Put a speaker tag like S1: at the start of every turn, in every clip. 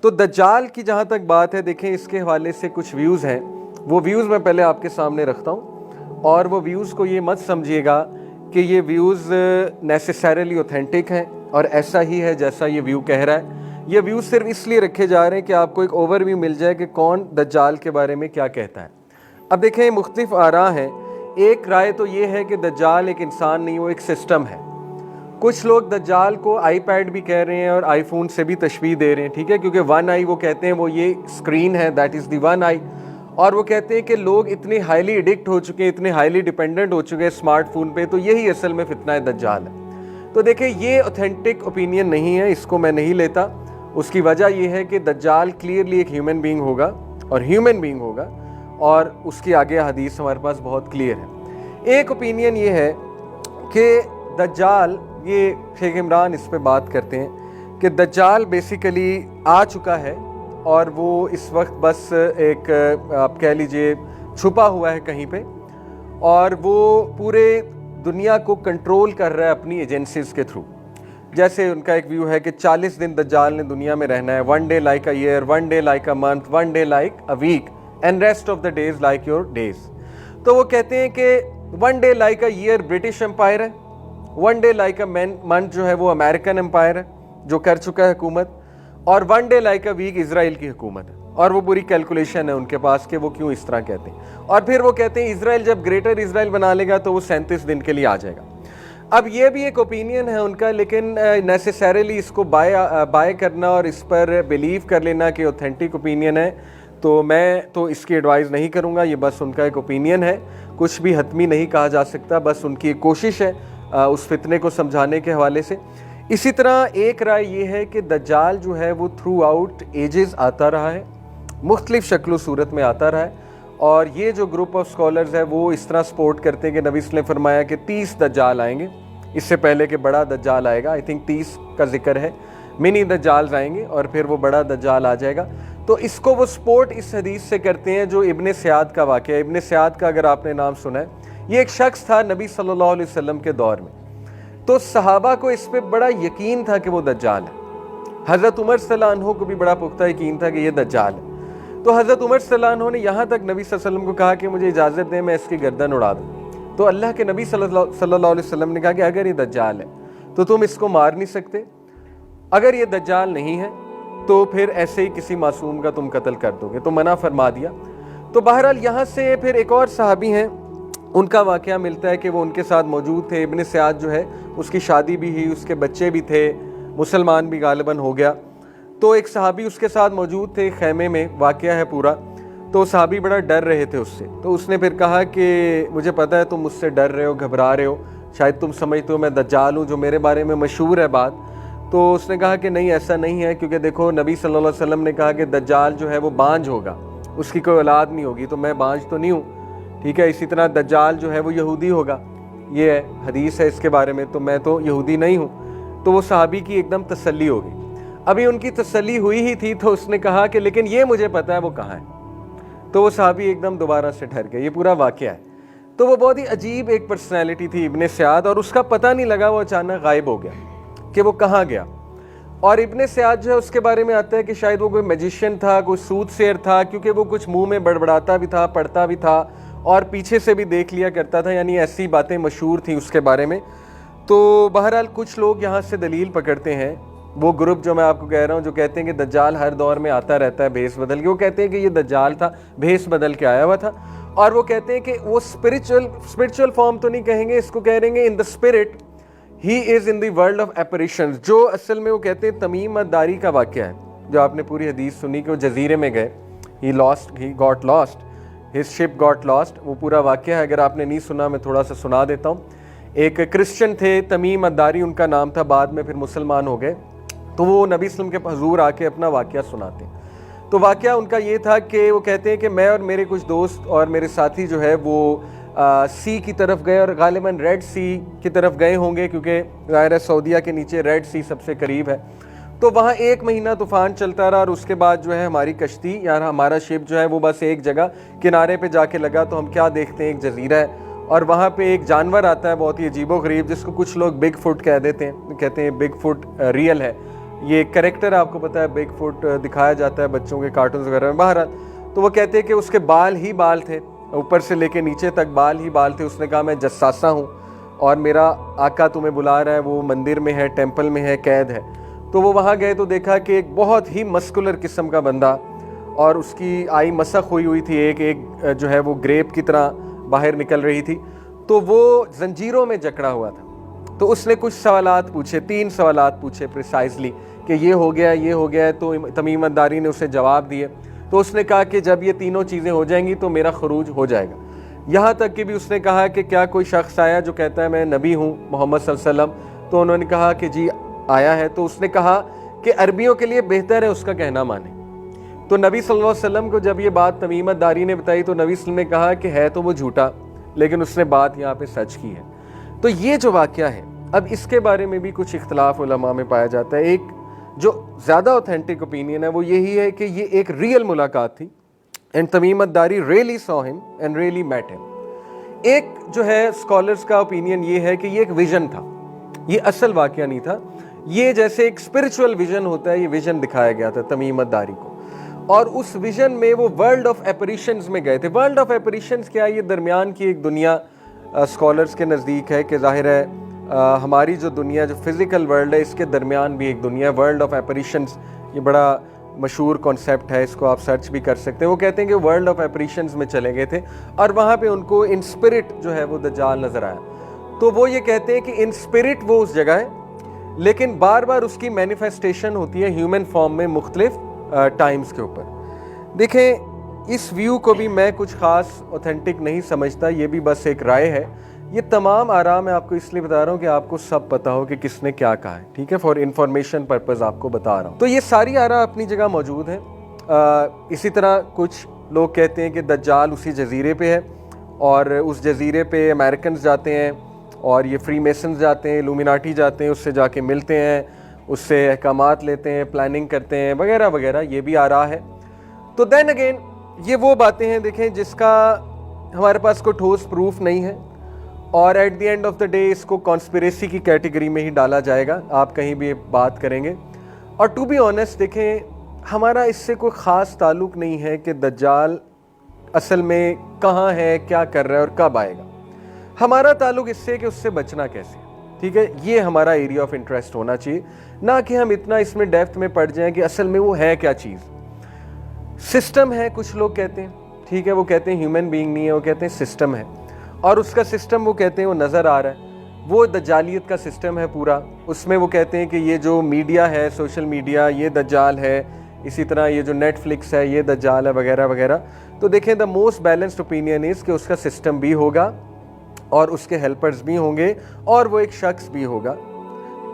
S1: تو دجال کی جہاں تک بات ہے، دیکھیں اس کے حوالے سے کچھ ویوز ہیں، وہ ویوز میں پہلے آپ کے سامنے رکھتا ہوں، اور وہ ویوز کو یہ مت سمجھیے گا کہ یہ ویوز نیسیسریلی اوتھینٹک ہیں اور ایسا ہی ہے جیسا یہ ویو کہہ رہا ہے۔ یہ ویوز صرف اس لیے رکھے جا رہے ہیں کہ آپ کو ایک اوور ویو مل جائے کہ کون دجال کے بارے میں کیا کہتا ہے۔ اب دیکھیں مختلف آراء ہیں۔ ایک رائے تو یہ ہے کہ دجال ایک انسان نہیں، وہ ایک سسٹم ہے۔ کچھ لوگ دجال کو آئی پیڈ بھی کہہ رہے ہیں اور آئی فون سے بھی تشبیہ دے رہے ہیں، ٹھیک ہے، کیونکہ ون آئی وہ کہتے ہیں وہ یہ اسکرین ہے، دیٹ از دی ون آئی، اور وہ کہتے ہیں کہ لوگ اتنے ہائیلی ایڈکٹ ہو چکے ہیں، اتنے ہائیلی ڈیپینڈنٹ ہو چکے ہیں اسمارٹ فون پہ، تو یہی اصل میں فتنہ دجال ہے۔ تو دیکھیں یہ اوتھینٹک اوپینین نہیں ہے، اس کو میں نہیں لیتا۔ اس کی وجہ یہ ہے کہ دجال کلیئرلی ایک ہیومن بینگ ہوگا، اور ہیومن بینگ ہوگا، اور اس کی آگے حدیث ہمارے پاس بہت کلیئر ہے۔ ایک اوپینین یہ ہے کہ دجال، یہ شیخ عمران اس پہ بات کرتے ہیں کہ دجال بیسیکلی آ چکا ہے اور وہ اس وقت بس ایک آپ کہہ لیجئے چھپا ہوا ہے کہیں پہ، اور وہ پورے دنیا کو کنٹرول کر رہا ہے اپنی ایجنسیز کے تھرو۔ جیسے ان کا ایک ویو ہے کہ 40 دن دجال نے دنیا میں رہنا ہے، 1 day like a year, 1 day like a month, 1 day like a week, and rest of the days like your days۔ تو وہ کہتے ہیں کہ 1 day like a year British umpire ہے، 1 day like a month جو ہے وہ امریکن امپائر ہے جو کر چکا ہے حکومت، اور 1 day like a week اسرائیل کی حکومت ہے، اور وہ پوری کیلکولیشن ہے ان کے پاس کہ وہ کیوں اس طرح کہتے ہیں۔ اور پھر وہ کہتے ہیں اسرائیل جب گریٹر اسرائیل بنا لے گا تو وہ 37 دن کے لیے آ جائے گا۔ اب یہ بھی ایک اوپینین ہے ان کا، لیکن نیسیسریلی اس کو بائی کرنا اور اس پر بلیو کر لینا کہ اوتھینٹک اوپینین ہے، تو میں تو اس کی ایڈوائز نہیں کروں گا۔ یہ بس ان کا ایک اوپینین ہے، کچھ بھی حتمی نہیں کہا جا سکتا، بس ان کی ایک کوشش ہے اس فتنے کو سمجھانے کے حوالے سے۔ اسی طرح ایک رائے یہ ہے کہ دجال جو ہے وہ تھرو آؤٹ ایجز آتا رہا ہے، مختلف شکل و صورت میں آتا رہا ہے، اور یہ جو گروپ آف سکولرز ہے وہ اس طرح سپورٹ کرتے ہیں کہ نبی صلی اللہ علیہ وسلم نے فرمایا کہ 30 دجال آئیں گے، اس سے پہلے کہ بڑا دجال آئے گا، آئی تھنک 30 کا ذکر ہے، منی دجالز آئیں گے اور پھر وہ بڑا دجال آ جائے گا۔ تو اس کو وہ سپورٹ اس حدیث سے کرتے ہیں جو ابن سیاد کا واقعہ ہے۔ ابن سیاد کا اگر آپ نے نام سنا ہے، یہ ایک شخص تھا نبی صلی اللہ علیہ وسلم کے دور میں، تو صحابہ کو اس پہ بڑا یقین تھا کہ وہ دجال ہے۔ حضرت عمر صلی اللہ عنہ کو بھی بڑا پختہ یقین تھا کہ یہ دجال ہے۔ تو حضرت عمر صلی اللہ عنہ نے یہاں تک نبی صلی اللہ علیہ وسلم کو کہا کہ مجھے اجازت دیں میں اس کی گردن اڑا دوں۔ تو اللہ کے نبی صلی اللہ علیہ وسلم نے کہا کہ اگر یہ دجال ہے تو تم اس کو مار نہیں سکتے، اگر یہ دجال نہیں ہے تو پھر ایسے ہی کسی معصوم کا تم قتل کر دو گے، تو منع فرما دیا۔ تو بہرحال یہاں سے پھر ایک اور صحابی ہیں، ان کا واقعہ ملتا ہے کہ وہ ان کے ساتھ موجود تھے۔ ابن سیاد جو ہے اس کی شادی بھی ہوئی، اس کے بچے بھی تھے، مسلمان بھی غالباً ہو گیا۔ تو ایک صحابی اس کے ساتھ موجود تھے خیمے میں، واقعہ ہے پورا۔ تو صحابی بڑا ڈر رہے تھے اس سے، تو اس نے پھر کہا کہ مجھے پتہ ہے تم مجھ سے ڈر رہے ہو، گھبرا رہے ہو، شاید تم سمجھتے ہو میں دجال ہوں جو میرے بارے میں مشہور ہے بات۔ تو اس نے کہا کہ نہیں ایسا نہیں ہے، کیونکہ دیکھو نبی صلی اللہ علیہ وسلم نے کہا کہ دجال جو ہے وہ بانجھ ہوگا، اس کی کوئی اولاد نہیں ہوگی، تو میں بانجھ تو نہیں ہوں، ٹھیک ہے۔ اسی طرح دجال جو ہے وہ یہودی ہوگا، یہ ہے حدیث ہے اس کے بارے میں، تو میں تو یہودی نہیں ہوں۔ تو وہ صحابی کی ایک دم تسلی ہو گئی۔ ابھی ان کی تسلی ہوئی ہی تھی تو اس نے کہا کہ لیکن یہ مجھے پتا ہے وہ کہاں ہے۔ تو وہ صحابی ایک دم دوبارہ سے ٹھہر گئے۔ یہ پورا واقعہ ہے۔ تو وہ بہت ہی عجیب ایک پرسنالٹی تھی ابن سیاد، اور اس کا پتہ نہیں لگا، وہ اچانک غائب ہو گیا کہ وہ کہاں گیا۔ اور ابن سیاد جو ہے اس کے بارے میں آتا ہے کہ شاید وہ کوئی میجیشین تھا، کوئی سود سیر تھا، کیونکہ وہ کچھ منہ میں بڑبڑاتا بھی تھا، پڑھتا بھی تھا، اور پیچھے سے بھی دیکھ لیا کرتا تھا، یعنی ایسی باتیں مشہور تھیں اس کے بارے میں۔ تو بہرحال کچھ لوگ یہاں سے دلیل پکڑتے ہیں، وہ گروپ جو میں آپ کو کہہ رہا ہوں جو کہتے ہیں کہ دجال ہر دور میں آتا رہتا ہے بھیس بدل کے، وہ کہتے ہیں کہ یہ دجال تھا، بھیس بدل کے آیا ہوا تھا، اور وہ کہتے ہیں کہ وہ اسپرچل فارم تو نہیں کہیں گے، اس کو کہہ رہیں گے in the spirit he is in the world of operations, جو اصل میں وہ کہتے ہیں تمیم الداری کا واقعہ ہے، جو آپ نے پوری حدیث سنی کہ وہ جزیرے میں گئے، he got last, his ship got last, وہ پورا واقعہ ہے۔ اگر آپ نے نہیں سنا میں تھوڑا سا سنا دیتا ہوں۔ ایک کرسچن تھے تمیم الداری ان کا نام تھا، بعد میں پھر مسلمان ہو گئے، تو وہ نبی صلی اللہ علیہ وسلم کے حضور آ کے اپنا واقعہ سناتے ہیں۔ تو واقعہ ان کا یہ تھا کہ وہ کہتے ہیں کہ میں اور میرے کچھ دوست اور میرے ساتھی جو ہے وہ سی کی طرف گئے، اور غالباً ریڈ سی کی طرف گئے ہوں گے، کیونکہ ظاہر ہے سعودیہ کے نیچے ریڈ سی سب سے قریب ہے۔ تو وہاں 1 مہینہ طوفان چلتا رہا، اور اس کے بعد جو ہے ہماری کشتی یا ہمارا شپ جو ہے وہ بس ایک جگہ کنارے پہ جا کے لگا، تو ہم کیا دیکھتے ہیں ایک جزیرہ ہے، اور وہاں پہ ایک جانور آتا ہے بہت ہی عجیب و غریب، جس کو کچھ لوگ بگ فٹ کہہ دیتے ہیں، کہتے ہیں بگ فٹ ریئل ہے، یہ کریکٹر آپ کو پتہ ہے بگ فٹ دکھایا جاتا ہے بچوں کے کارٹونز وغیرہ میں. بہرحال تو وہ کہتے ہیں کہ اس کے بال ہی بال تھے, اوپر سے لے کے نیچے تک بال ہی بال تھے. اس نے کہا میں جساسہ ہوں اور میرا آقا تمہیں بلا رہا ہے, وہ مندر میں ہے, ٹیمپل میں ہے, قید ہے. تو وہ وہاں گئے تو دیکھا کہ ایک بہت ہی مسکولر قسم کا بندہ, اور اس کی آئی مسخ ہوئی تھی, ایک جو ہے وہ گریپ کی طرح باہر نکل رہی تھی. تو وہ زنجیروں میں جکڑا ہوا تھا. تو اس نے کچھ سوالات پوچھے, 3 سوالات پوچھے پریسائزلی کہ یہ ہو گیا, یہ ہو گیا. تو تمیم الداری نے اسے جواب دیے. تو اس نے کہا کہ جب یہ تینوں چیزیں ہو جائیں گی تو میرا خروج ہو جائے گا. یہاں تک کہ بھی اس نے کہا کہ کیا کوئی شخص آیا جو کہتا ہے میں نبی ہوں محمد صلی اللہ علیہ وسلم؟ تو انہوں نے کہا کہ جی آیا ہے. تو اس نے کہا کہ عربیوں کے لیے بہتر ہے اس کا کہنا مانیں. تو نبی صلی اللہ علیہ وسلم کو جب یہ بات تمیم الداری نے بتائی تو نبی صلی اللہ علیہ وسلم نے کہا کہ ہے تو وہ جھوٹا, لیکن اس نے بات یہاں پہ سچ کی ہے. تو یہ جو واقعہ ہے, اب اس کے بارے میں بھی کچھ اختلاف علماء میں پایا جاتا ہے. ایک جو زیادہ اوتھینٹک اوپینین ہے وہ یہی ہے کہ یہ ایک ریئل ملاقات تھی, and Tamim Aldari really saw him and really met him. ایک جو ہے اسکالرس کا اوپینین یہ ہے کہ یہ ایک ویژن تھا, یہ اصل واقعہ نہیں تھا. یہ جیسے ایک اسپرچول ویژن ہوتا ہے, یہ ویژن دکھایا گیا تھا تمیم الداری کو, اور اس ویژن میں وہ ورلڈ آف ایپریشنز میں گئے تھے. ورلڈ آف ایپریشنز کیا؟ یہ درمیان کی ایک دنیا اسکالرس کے نزدیک ہے کہ ظاہر ہے ہماری جو دنیا جو فزیکل ورلڈ ہے اس کے درمیان بھی ایک دنیا ہے. ورلڈ آف ایپریشنز یہ بڑا مشہور کانسیپٹ ہے, اس کو آپ سرچ بھی کر سکتے ہیں. وہ کہتے ہیں کہ ورلڈ آف ایپریشنز میں چلے گئے تھے اور وہاں پہ ان کو ان اسپرٹ جو ہے وہ دجال نظر آیا. تو وہ یہ کہتے ہیں کہ ان اسپرٹ وہ اس جگہ ہے, لیکن بار بار اس کی مینیفیسٹیشن ہوتی ہے ہیومن فارم میں مختلف ٹائمز کے اوپر. دیکھیں اس ویو کو بھی میں کچھ خاص اوتھینٹک نہیں سمجھتا, یہ بھی بس ایک رائے ہے. یہ تمام آراء میں آپ کو اس لیے بتا رہا ہوں کہ آپ کو سب پتہ ہو کہ کس نے کیا کہا ہے, ٹھیک ہے, فار انفارمیشن پرپز آپ کو بتا رہا ہوں. تو یہ ساری آراء اپنی جگہ موجود ہیں. اسی طرح کچھ لوگ کہتے ہیں کہ دجال اسی جزیرے پہ ہے, اور اس جزیرے پہ امریکنز جاتے ہیں, اور یہ فری میسنز جاتے ہیں, لومیناٹی جاتے ہیں, اس سے جا کے ملتے ہیں, اس سے احکامات لیتے ہیں, پلاننگ کرتے ہیں وغیرہ وغیرہ. یہ بھی آراء ہے. تو دین اگین یہ وہ باتیں ہیں دیکھیں جس کا ہمارے پاس کوئی ٹھوس پروف نہیں ہے, اور at the end of the day اس کو کانسپریسی کی کیٹیگری میں ہی ڈالا جائے گا, آپ کہیں بھی بات کریں گے. اور ٹو بی آنیسٹ دیکھیں ہمارا اس سے کوئی خاص تعلق نہیں ہے کہ دجال اصل میں کہاں ہے, کیا کر رہا ہے اور کب آئے گا. ہمارا تعلق اس سے کہ اس سے بچنا کیسے, ٹھیک ہے, یہ ہمارا ایریا آف انٹرسٹ ہونا چاہیے, نہ کہ ہم اتنا اس میں ڈیپتھ میں پڑ جائیں کہ اصل میں وہ ہے کیا چیز. سسٹم ہے کچھ لوگ کہتے ہیں, ٹھیک ہے, وہ کہتے ہیں ہیومن بینگ نہیں ہے, وہ کہتے ہیں سسٹم ہے, اور اس کا سسٹم وہ کہتے ہیں وہ نظر آ رہا ہے, وہ دجالیت کا سسٹم ہے پورا. اس میں وہ کہتے ہیں کہ یہ جو میڈیا ہے, سوشل میڈیا, یہ دجال ہے, اسی طرح یہ جو نیٹ فلکس ہے یہ دجال ہے وغیرہ وغیرہ. تو دیکھیں the most balanced opinion is کہ اس کا سسٹم بھی ہوگا اور اس کے ہیلپرز بھی ہوں گے اور وہ ایک شخص بھی ہوگا.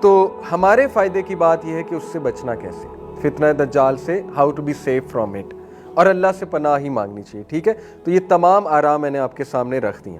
S1: تو ہمارے فائدے کی بات یہ ہے کہ اس سے بچنا کیسے, فتنہ دجال سے, how to be safe from it, اور اللہ سے پناہ ہی مانگنی چاہیے, ٹھیک ہے. تو یہ تمام آراء میں نے آپ کے سامنے رکھ دی ہیں.